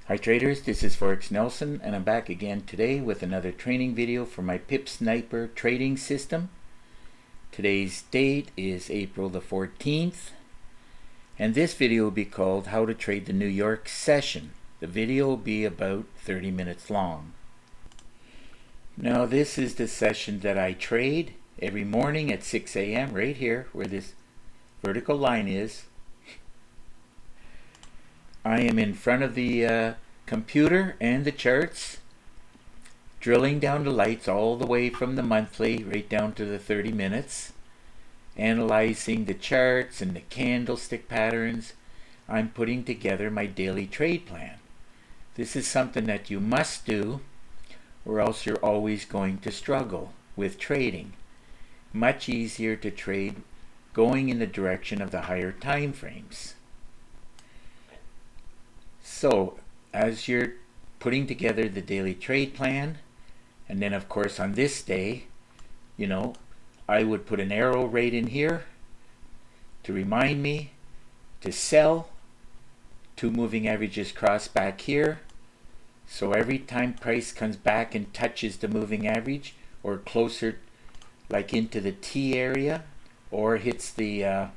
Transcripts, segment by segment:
Hi traders, this is Forex Nelson and I'm back again today with another training video for my Pip Sniper trading system. Today's date is April the 14th and this video will be called How to Trade the New York Session. The video will be about 30 minutes long. Now this is the session that I trade every morning at 6 a.m. right here where this vertical line is. I am in front of the computer and the charts, drilling down the lights all the way from the monthly right down to the 30 minutes, analyzing the charts and the candlestick patterns. I'm putting together my daily trade plan. This is something that you must do or else you're always going to struggle with trading. Much easier to trade going in the direction of the higher time frames. So as you're putting together the daily trade plan, and then of course on this day, I would put an arrow right in here to remind me to sell. Two moving averages cross back here. So every time price comes back and touches the moving average or closer like into the T area or hits the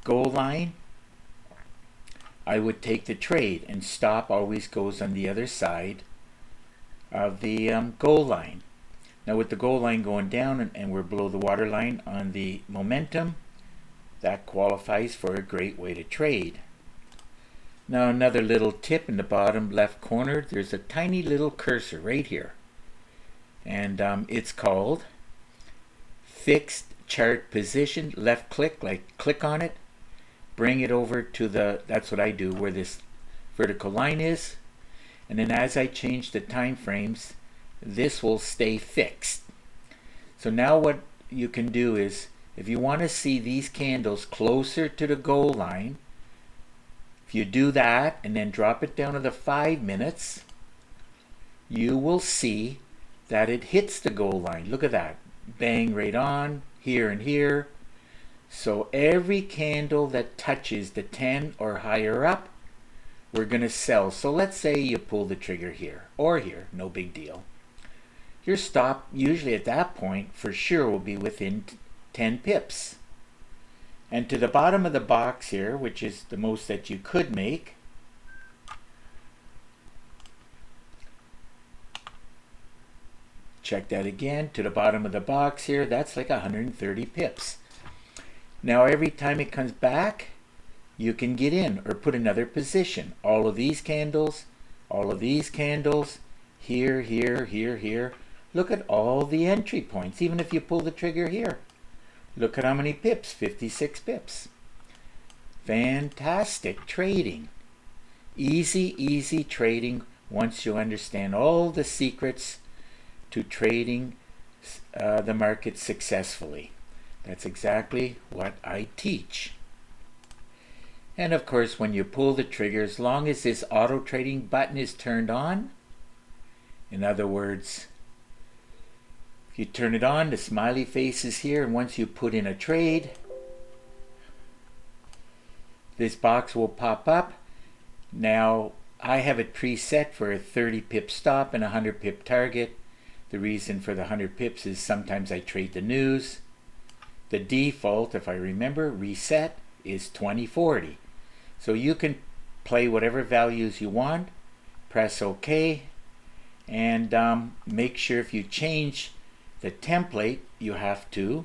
goal line, I would take the trade, and stop always goes on the other side of the goal line. Now with the goal line going down and we're below the water line on the momentum, that qualifies for a great way to trade. Now another little tip in the bottom left corner, there's a tiny little cursor right here. And it's called Fixed Chart Position. Left click, click on it. Bring it over to that's what I do, where this vertical line is. And then as I change the time frames, this will stay fixed. So now what you can do is, if you want to see these candles closer to the goal line, if you do that and then drop it down to the 5 minutes, you will see that it hits the goal line. Look at that. Bang right on, here and here. So every candle that touches the 10 or higher up, we're going to sell. So let's say you pull the trigger here or here, no big deal. Your stop usually at that point for sure will be within 10 pips. And to the bottom of the box here, which is the most that you could make, check that again, to the bottom of the box here, that's like 130 pips. Now every time it comes back, you can get in or put another position. All of these candles, here, here, here, here. Look at all the entry points, even if you pull the trigger here. Look at how many pips, 56 pips. Fantastic trading. Easy trading once you understand all the secrets to trading the market successfully. That's exactly what I teach. And of course, when you pull the trigger, as long as this auto trading button is turned on, in other words, if you turn it on, the smiley face is here, and once you put in a trade, this box will pop up. Now, I have it preset for a 30 pip stop and a 100 pip target. The reason for the 100 pips is sometimes I trade the news. The default, if I remember, reset is 2040. So you can play whatever values you want, press OK, and make sure if you change the template, you have to,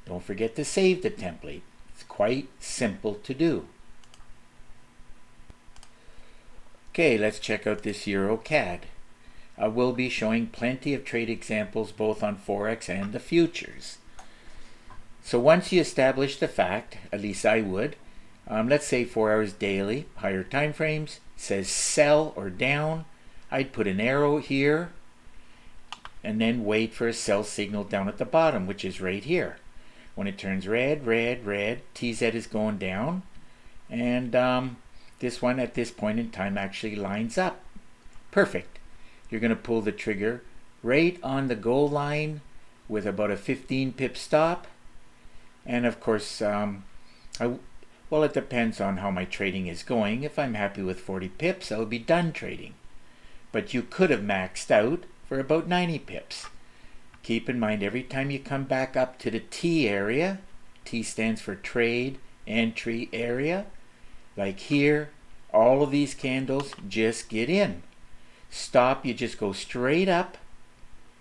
don't forget to save the template. It's quite simple to do. Okay, let's check out this Euro CAD. I will be showing plenty of trade examples both on Forex and the futures. So once you establish the fact, at least I would, let's say 4 hours daily, higher time frames, says sell or down, I'd put an arrow here and then wait for a sell signal down at the bottom, which is right here. When it turns red, TZ is going down, and this one at this point in time actually lines up. Perfect. You're going to pull the trigger right on the goal line with about a 15 pip stop. And of course, Well, it depends on how my trading is going. If I'm happy with 40 pips, I'll be done trading. But you could have maxed out for about 90 pips. Keep in mind, every time you come back up to the T area, T stands for trade entry area, like here, all of these candles, just get in. Stop, you just go straight up,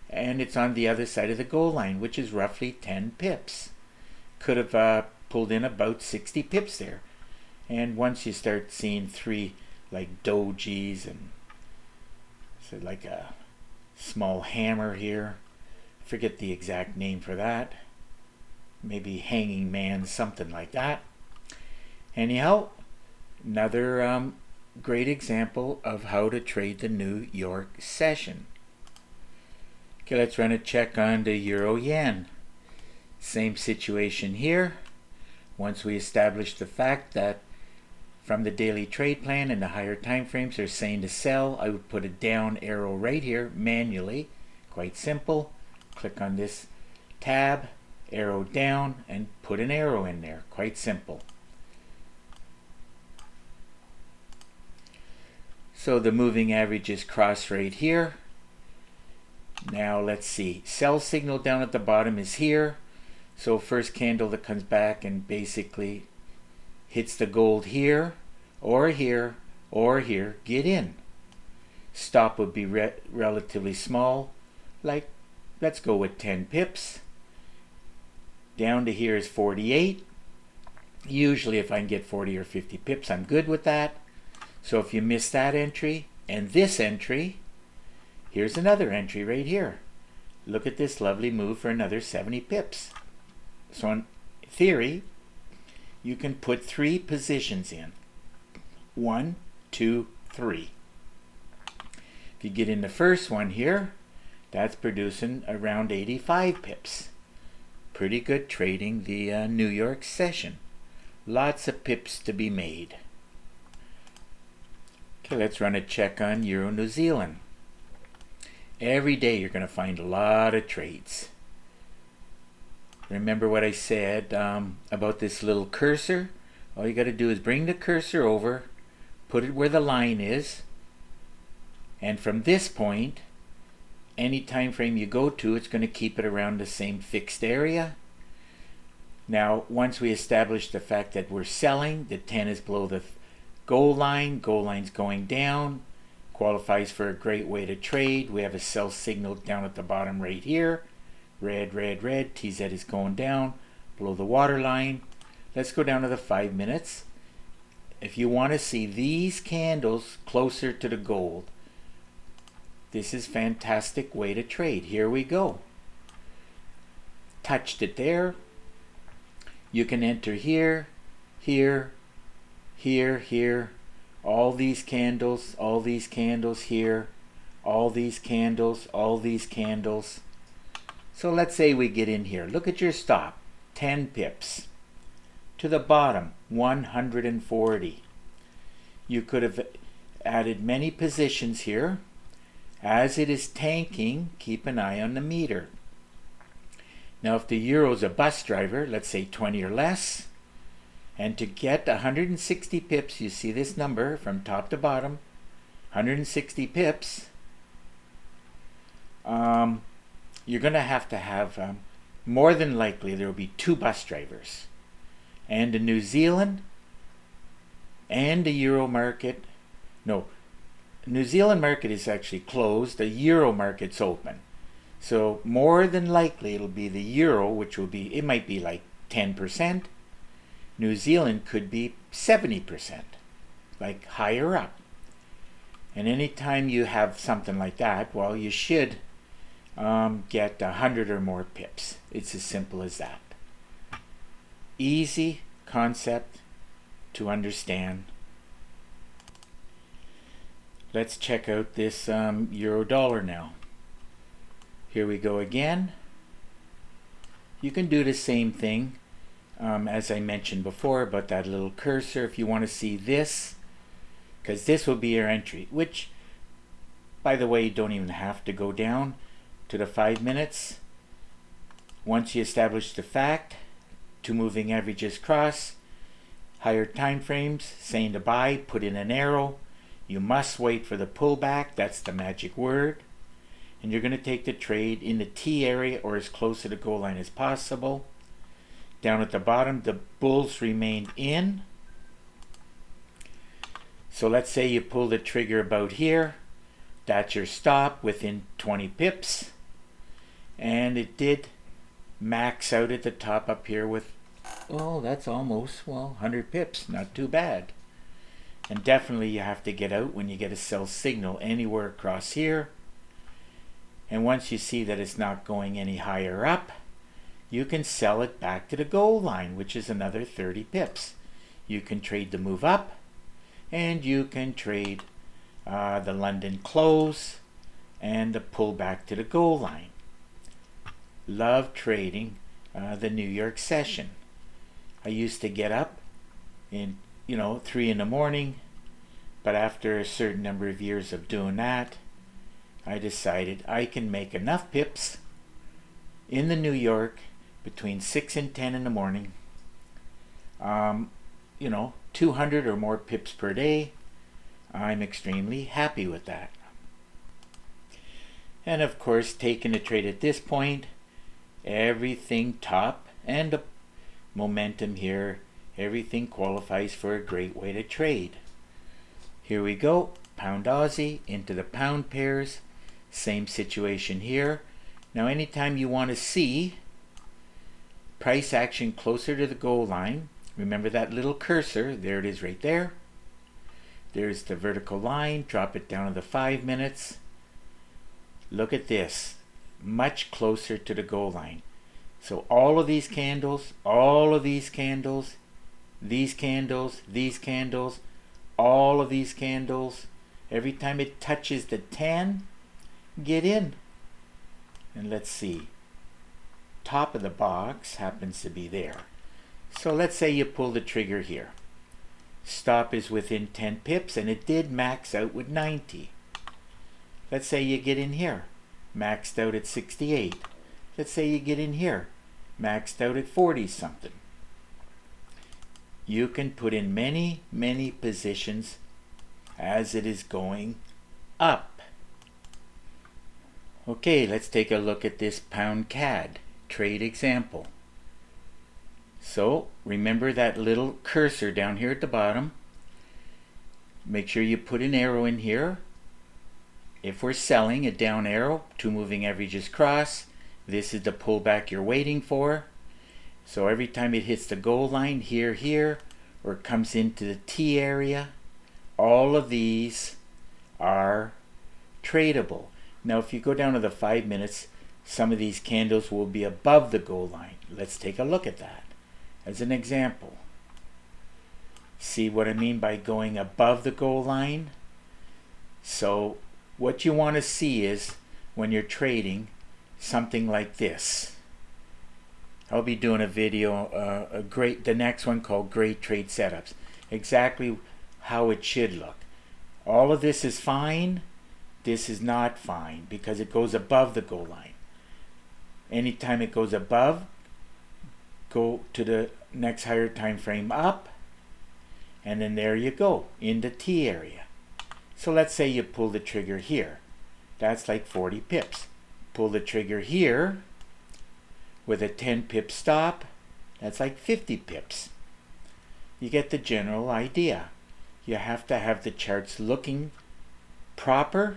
and it's on the other side of the goal line, which is roughly 10 pips. Could have pulled in about 60 pips there. And once you start seeing three like dojis and so like a small hammer here, forget the exact name for that, maybe hanging man, something like that. Anyhow, another great example of how to trade the New York session. Okay, let's run a check on the Euro Yen. Same situation here. Once we establish the fact that from the daily trade plan and the higher time frames they're saying to sell, I would put a down arrow right here manually. Quite simple. Click on this tab, arrow down, and put an arrow in there. Quite simple. So the moving average is crossed right here. Now let's see. Sell signal down at the bottom is here. So first candle that comes back and basically hits the gold here, or here, or here, get in. Stop would be relatively small, like let's go with 10 pips. Down to here is 48. Usually if I can get 40 or 50 pips, I'm good with that. So if you miss that entry and this entry, here's another entry right here. Look at this lovely move for another 70 pips. So in theory, you can put 3 positions in. 1, 2, 3. If you get in the first one here, that's producing around 85 pips. Pretty good trading the New York session. Lots of pips to be made. Okay, let's run a check on Euro New Zealand. Every day you're going to find a lot of trades. Remember what I said about this little cursor? All you got to do is bring the cursor over, put it where the line is, and from this point, any time frame you go to, it's going to keep it around the same fixed area. Now, once we establish the fact that we're selling, the 10 is below the goal line's going down, qualifies for a great way to trade. We have a sell signal down at the bottom right here. Red, red, red. TZ is going down below the water line. Let's go down to the 5 minutes. If you want to see these candles closer to the gold, this is a fantastic way to trade. Here we go. Touched it there. You can enter here, here, here, here. All these candles here. All these candles. So let's say we get in here. Look at your stop. 10 pips. To the bottom, 140. You could have added many positions here. As it is tanking, keep an eye on the meter. Now if the euro's a bus driver, let's say 20 or less, and to get 160 pips, you see this number from top to bottom, 160 pips, you're going to have more than likely there will be 2 bus drivers. And the New Zealand and the Euro market, no, New Zealand market is actually closed, the Euro market's open. So more than likely it'll be the Euro, which will be, it might be like 10%. New Zealand could be 70%, like higher up. And anytime you have something like that, well, you should get 100 or more pips. It's as simple as that. Easy concept to understand. Let's check out this euro dollar now. Here we go again. You can do the same thing as I mentioned before about that little cursor if you want to see this, because this will be your entry, which by the way you don't even have to go down to the 5 minutes. Once you establish the fact, 2 moving averages cross, higher time frames, saying to buy, put in an arrow. You must wait for the pullback, that's the magic word. And you're going to take the trade in the T area or as close to the goal line as possible. Down at the bottom, the bulls remained in. So let's say you pull the trigger about here. That's your stop within 20 pips. And it did max out at the top up here with, well, that's almost, 100 pips. Not too bad. And definitely you have to get out when you get a sell signal anywhere across here. And once you see that it's not going any higher up, you can sell it back to the goal line, which is another 30 pips. You can trade the move up, and you can trade the London close and the pullback to the goal line. Love trading the New York session. I used to get up in 3 in the morning, but after a certain number of years of doing that, I decided I can make enough pips in the New York between 6 and 10 in the morning, 200 or more pips per day. I'm extremely happy with that. And of course, taking a trade at this point, everything top and the momentum here, everything qualifies for a great way to trade. Here we go, pound Aussie into the pound pairs, same situation here. Now anytime you want to see price action closer to the goal line, remember that little cursor, there it is right there. There's the vertical line, drop it down to the 5 minutes. Look at this, much closer to the goal line. So all of these candles, all of these candles, these candles, these candles, all of these candles, every time it touches the 10, get in. And let's see, top of the box happens to be there. So let's say you pull the trigger here. Stop is within 10 pips and it did max out with 90. Let's say you get in here, maxed out at 68. Let's say you get in here, maxed out at 40 something. You can put in many, many positions as it is going up. Okay, let's take a look at this pound CAD trade example. So remember that little cursor down here at the bottom. Make sure you put an arrow in here. If we're selling, a down arrow, 2 moving averages cross. This is the pullback you're waiting for. So every time it hits the goal line here, or comes into the T area, all of these are tradable. Now if you go down to the 5 minutes, some of these candles will be above the goal line. Let's take a look at that as an example. See what I mean by going above the goal line? So what you want to see is when you're trading something like this. I'll be doing a video, the next one called Great Trade Setups. Exactly how it should look. All of this is fine. This is not fine because it goes above the goal line. Anytime it goes above, go to the next higher time frame up, and then there you go, in the T area. So let's say you pull the trigger here. That's like 40 pips. Pull the trigger here with a 10 pip stop. That's like 50 pips. You get the general idea. You have to have the charts looking proper,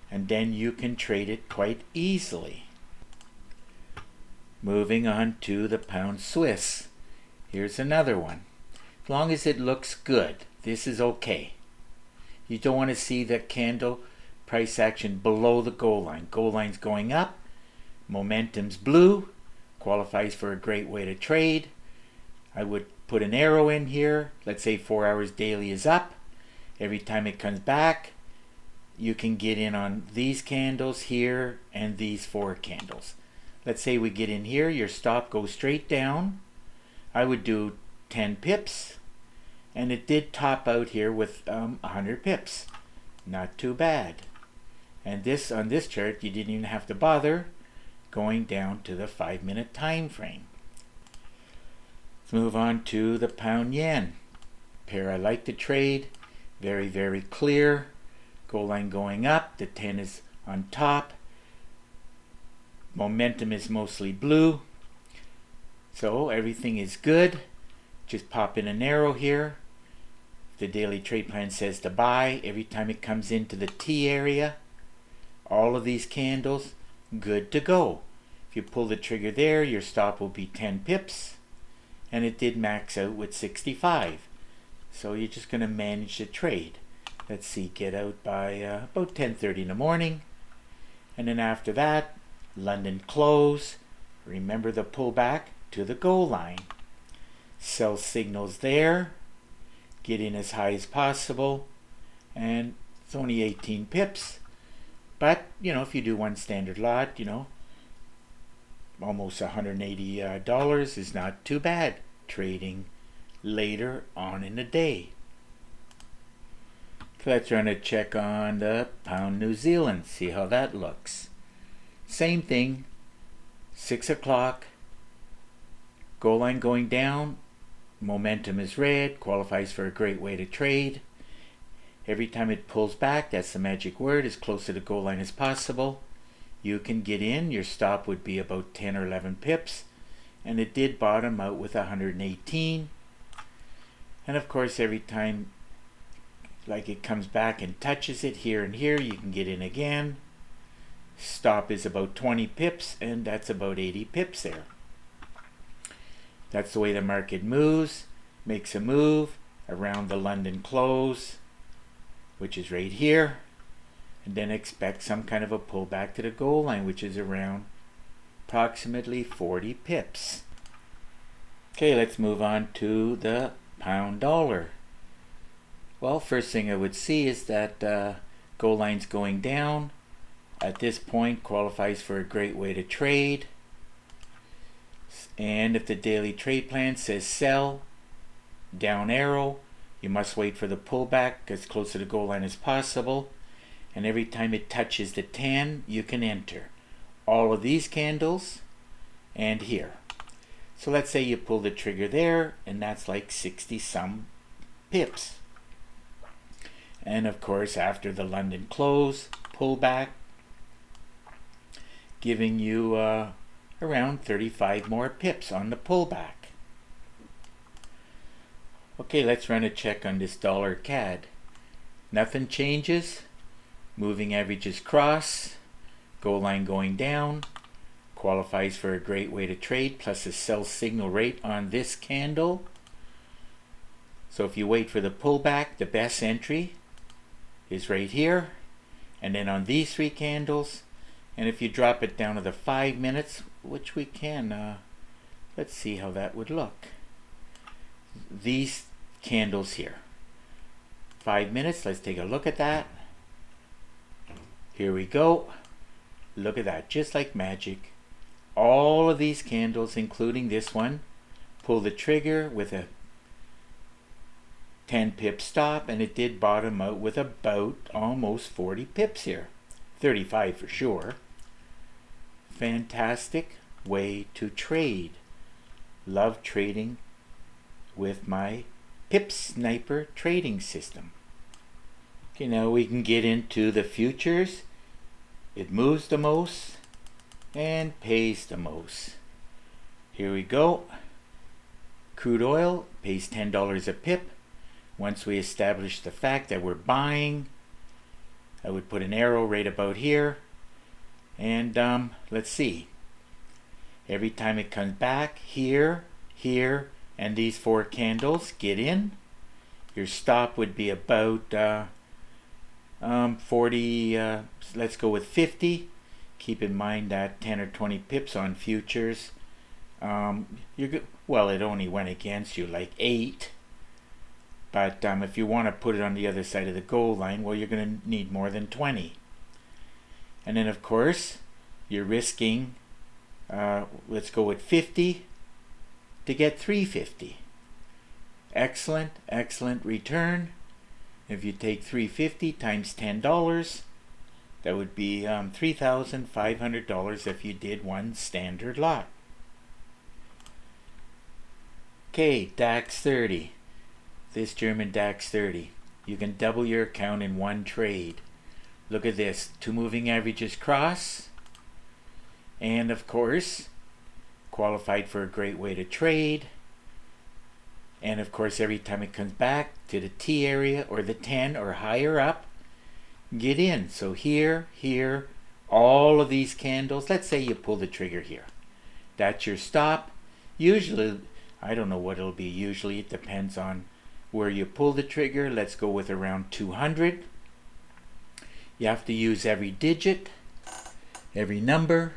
and then you can trade it quite easily. Moving on to the pound Swiss. Here's another one. As long as it looks good, this is okay. You don't want to see the candle price action below the goal line. Goal line's going up, momentum's blue, qualifies for a great way to trade. I would put an arrow in here. Let's say 4 hours daily is up. Every time it comes back, you can get in on these candles here and these 4 candles. Let's say we get in here, your stop goes straight down. I would do 10 pips, and it did top out here with 100 pips. Not too bad. And this on this chart, you didn't even have to bother going down to the 5 minute time frame. Let's move on to the pound yen. pair I like to trade. Very, very clear. Goal line going up. The 10 is on top. Momentum is mostly blue. So everything is good. Just pop in an arrow here. The daily trade plan says to buy. Every time it comes into the T area, all of these candles, good to go. If you pull the trigger there, your stop will be 10 pips. And it did max out with 65. So you're just going to manage the trade. Let's see, get out by about 10:30 in the morning. And then after that, London close. Remember the pullback to the goal line. Sell signals there. Get in as high as possible. And it's only 18 pips. But, if you do one standard lot, almost $180 is not too bad trading later on in the day. So let's run a check on the pound New Zealand, see how that looks. Same thing, 6 o'clock, goal line going down, momentum is red, qualifies for a great way to trade. Every time it pulls back, that's the magic word, as close to the goal line as possible. You can get in. Your stop would be about 10 or 11 pips. And it did bottom out with 118. And of course, every time it comes back and touches it here and here, you can get in again. Stop is about 20 pips, and that's about 80 pips there. That's the way the market moves. Makes a move around the London close, which is right here. And then expect some kind of a pullback to the goal line, which is around approximately 40 pips. Okay, let's move on to the pound dollar. Well, first thing I would see is that goal line's going down. At this point, qualifies for a great way to trade. And if the daily trade plan says sell, down arrow, you must wait for the pullback as close to the goal line as possible. And every time it touches the 10, you can enter. All of these candles and here. So let's say you pull the trigger there, and that's like 60 some pips. And of course, after the London close, pullback, giving you around 35 more pips on the pullback. Okay, let's run a check on this dollar CAD. Nothing changes. Moving averages cross. Goal line going down. Qualifies for a great way to trade, plus a sell signal rate on this candle. So if you wait for the pullback, the best entry is right here. And then on these three candles. And if you drop it down to the 5 minutes, which we can, let's see how that would look. These candles here. 5 minutes, let's take a look at that. Here we go. Look at that, just like magic. All of these candles, including this one, pull the trigger with a 10 pip stop, and it did bottom out with about almost 40 pips here. 35 for sure. Fantastic way to trade. Love trading with my Pip Sniper trading system. Okay, now we can get into the futures. It moves the most and pays the most. Here we go. Crude oil pays $10 a pip. Once we establish the fact that we're buying, I would put an arrow right about here. And let's see. Every time it comes back, here, here, and these four candles, get in. Your stop would be about 40, let's go with 50. Keep in mind that 10 or 20 pips on futures. Well, it only went against you like 8. But if you want to put it on the other side of the goal line, well, you're going to need more than 20. And then, of course, you're risking, let's go with 50 to get 350. Excellent, excellent return. If you take 350 times $10, that would be $3,500 if you did one standard lot. Okay, DAX 30. this German DAX 30. You can double your account in one trade. Look at this, 2 moving averages cross, and of course qualified for a great way to trade. And of course every time it comes back to the T area or the 10 or higher up, get in. So here, all of these candles, let's say you pull the trigger here, that's your stop. Usually, I don't know what it'll be, usually it depends on where you pull the trigger. Let's go with around 200. You have to use every digit, every number,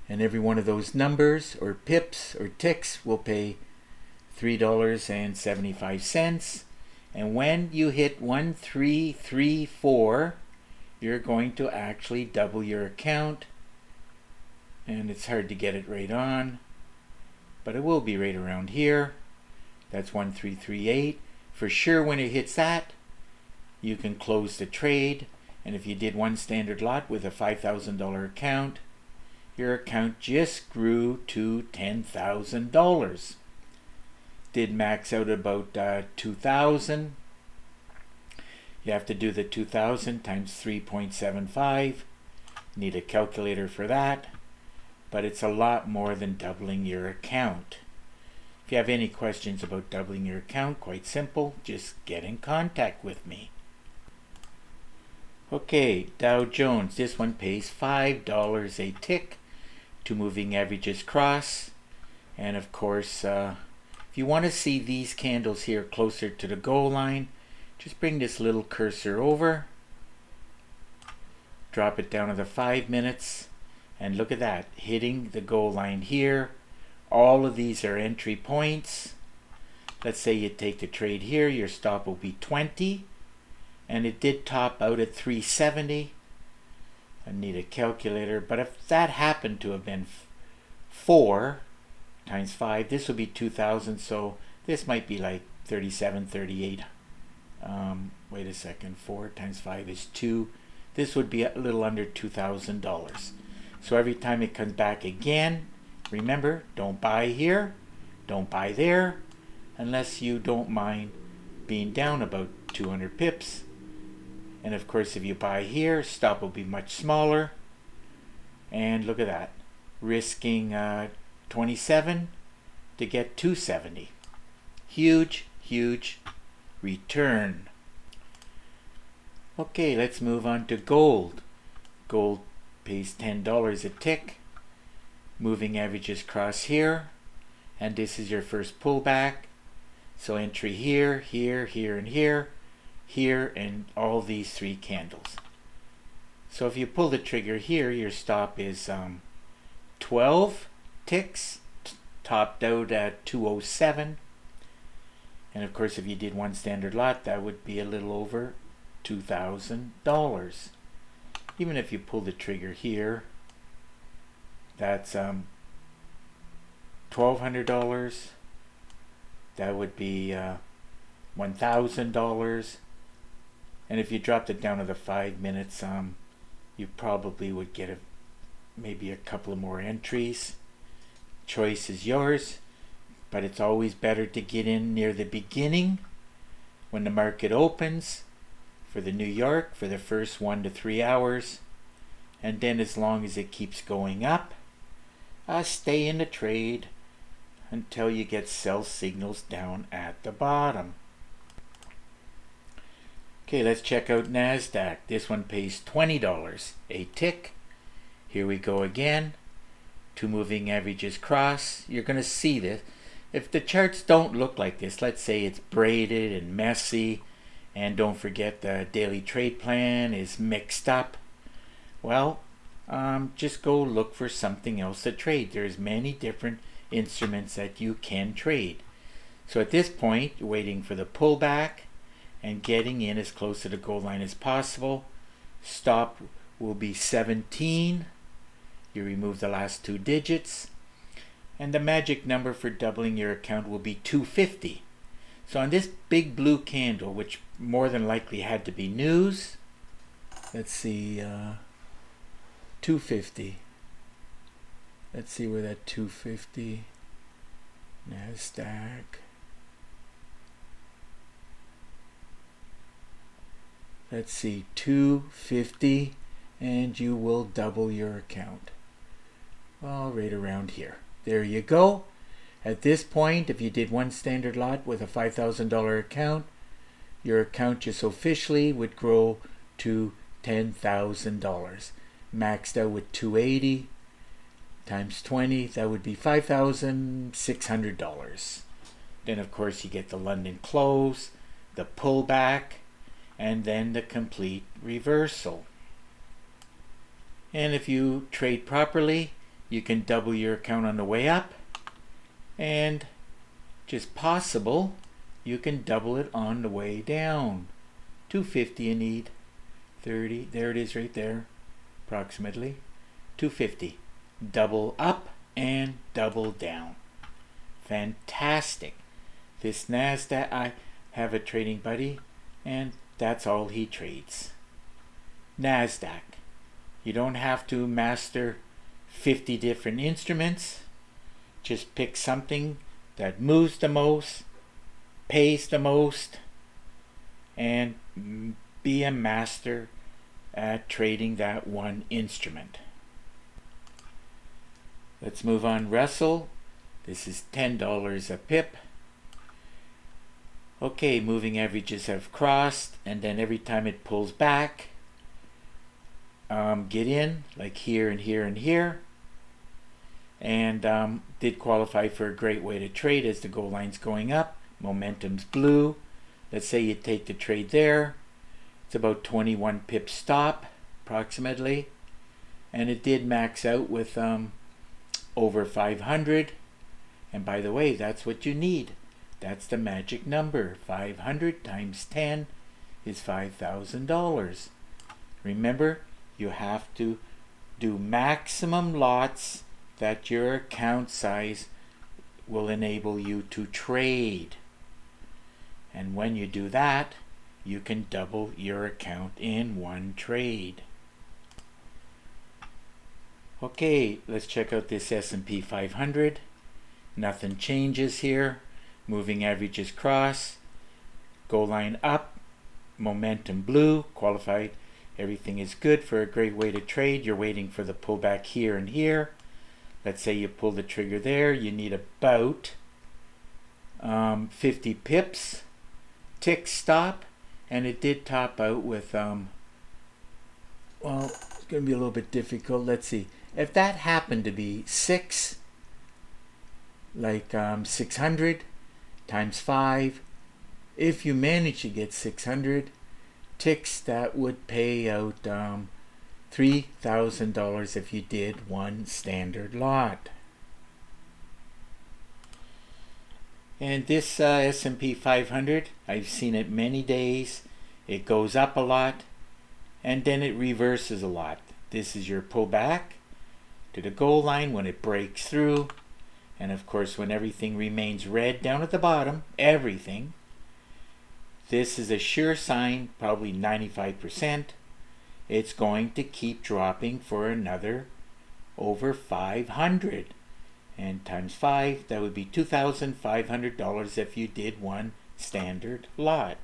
and every one of those numbers or pips or ticks will pay $3.75. And when you hit 1334, you're going to actually double your account. And it's hard to get it right on, but it will be right around here. That's 1338. For sure, when it hits that, you can close the trade. And if you did one standard lot with a $5,000 account, your account just grew to $10,000. Did max out about 2,000. You have to do the 2,000 times 3.75. Need a calculator for that, but it's a lot more than doubling your account. If you have any questions about doubling your account, quite simple, just get in contact with me. Okay, Dow Jones, this one pays $5 a tick. 2 moving averages cross, and of course if you want to see these candles here closer to the goal line, just bring this little cursor over, drop it down to the 5 minutes, and look at that, hitting the goal line here. All of these are entry points. Let's say you take the trade here, your stop will be 20, and it did top out at 370. I need a calculator, but if that happened to have been 4 times 5, this would be 2,000, so this might be like 37, 38. Wait a second, 4 times 5 is 2. This would be a little under $2,000. So every time it comes back again, remember, don't buy here, don't buy there, unless you don't mind being down about 200 pips. And of course, if you buy here, stop will be much smaller. And look at that, risking 27 to get 270. Huge return. Okay, let's move on to gold. Gold pays $10 a tick. Moving averages cross here, and this is your first pullback. So entry here, here, and here, and all these 3 candles. So if you pull the trigger here, your stop is 12 ticks, topped out at 207. And of course, if you did one standard lot, that would be a little over $2,000. Even if you pull the trigger here, that's $1,200. That would be $1,000. And if you dropped it down to the 5 minutes, you probably would get maybe a couple of more entries. Choice is yours, but it's always better to get in near the beginning when the market opens for the New York for the first 1 to 3 hours, and then as long as it keeps going up, stay in the trade until you get sell signals down at the bottom. Okay, let's check out NASDAQ. This one pays $20 a tick. Here we go again. 2 moving averages cross. You're going to see this. If the charts don't look like this, let's say it's braided and messy, and don't forget the daily trade plan is mixed up, well, just go look for something else to trade. There's many different instruments that you can trade. So at this point, you're waiting for the pullback and getting in as close to the goal line as possible. Stop will be 17. You remove the last 2 digits, and the magic number for doubling your account will be 250. So on this big blue candle, which more than likely had to be news, let's see, 250. Let's see where that 250, NASDAQ. let's see, 250, and you will double your account. Well, right around here. There you go. At this point, if you did one standard lot with a $5,000 account, your account just officially would grow to $10,000. Maxed out with 280 times 20, that would be $5,600. Then of course you get the London close, the pullback, and then the complete reversal. And if you trade properly, you can double your account on the way up, and just possible, you can double it on the way down. 250 you need, 30, there it is right there, approximately, 250. Double up and double down. Fantastic. This NASDAQ, I have a trading buddy, and that's all he trades. NASDAQ. You don't have to master 50 different instruments. Just pick something that moves the most, pays the most, and be a master at trading that one instrument. Let's move on. Russell. This is $10 a pip. Okay, moving averages have crossed, and then every time it pulls back, get in, like here and here and here. And did qualify for a great way to trade as the goal line's going up. Momentum's blue. Let's say you take the trade there. It's about 21 pip stop, approximately. And it did max out with over 500. And by the way, that's what you need. That's the magic number. 500 times 10 is $5,000. Remember, you have to do maximum lots that your account size will enable you to trade. And when you do that, you can double your account in one trade. Okay, let's check out this S&P 500. Nothing changes here. Moving averages cross. Goal line up. Momentum blue. Qualified. Everything is good for a great way to trade. You're waiting for the pullback here and here. Let's say you pull the trigger there. You need about 50 pips. Tick stop. And it did top out with, well, it's going to be a little bit difficult. Let's see. If that happened to be 6, like 600 times 5, if you manage to get 600 ticks, that would pay out $3,000 if you did one standard lot. And this S&P 500, I've seen it many days. It goes up a lot, and then it reverses a lot. This is your pullback to the goal line when it breaks through. And of course, when everything remains red down at the bottom, everything, this is a sure sign, probably 95%, it's going to keep dropping for another over 500. And times 5, that would be $2,500 if you did one standard lot.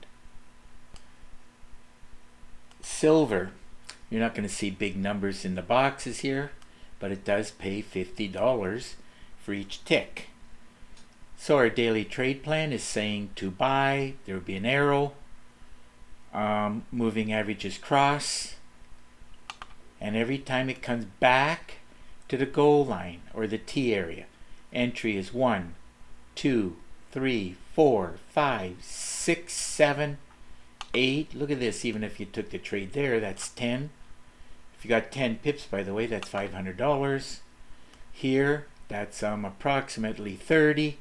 Silver, you're not going to see big numbers in the boxes here, but it does pay $50 for each tick. So our daily trade plan is saying to buy. There will be an arrow. Moving averages cross. And every time it comes back to the goal line or the T area, entry is 1, 2, 3, 4, 5, 6, 7, 8. Look at this. Even if you took the trade there, that's 10. If you got 10 pips, by the way, that's $500. Here, that's approximately 30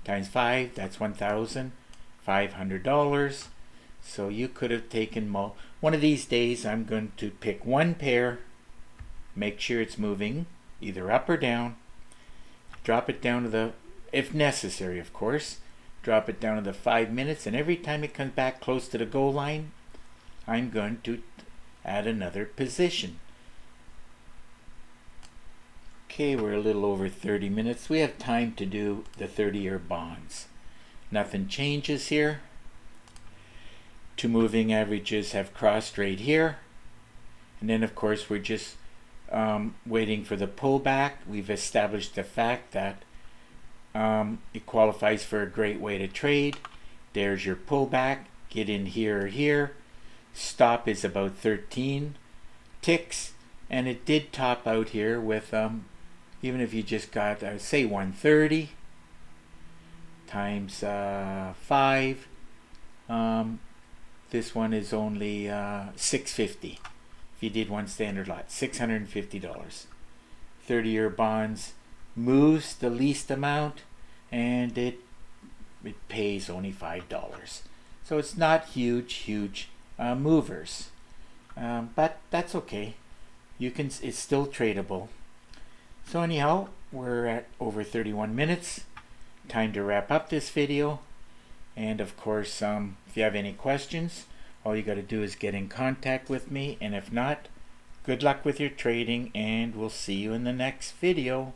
times 5, that's $1,500. So you could have taken one of these days. I'm going to pick one pair, make sure it's moving either up or down, drop it down to the, if necessary of course, drop it down to the 5 minutes, and every time it comes back close to the goal line, I'm going to add another position. Okay, we're a little over 30 minutes. We have time to do the 30-year bonds. Nothing changes here. two moving averages have crossed right here, and then of course we're just waiting for the pullback. We've established the fact that it qualifies for a great way to trade. There's your pullback. Get in here or here. Stop is about 13 ticks, and it did top out here with even if you just got say 130 times 5, this one is only $650. If you did one standard lot, $650. 30-year bonds moves the least amount, and it pays only $5. So it's not huge movers, but that's okay. It's still tradable. So anyhow, we're at over 31 minutes. Time to wrap up this video. And of course, if you have any questions, all you got to do is get in contact with me. And if not, good luck with your trading, and we'll see you in the next video.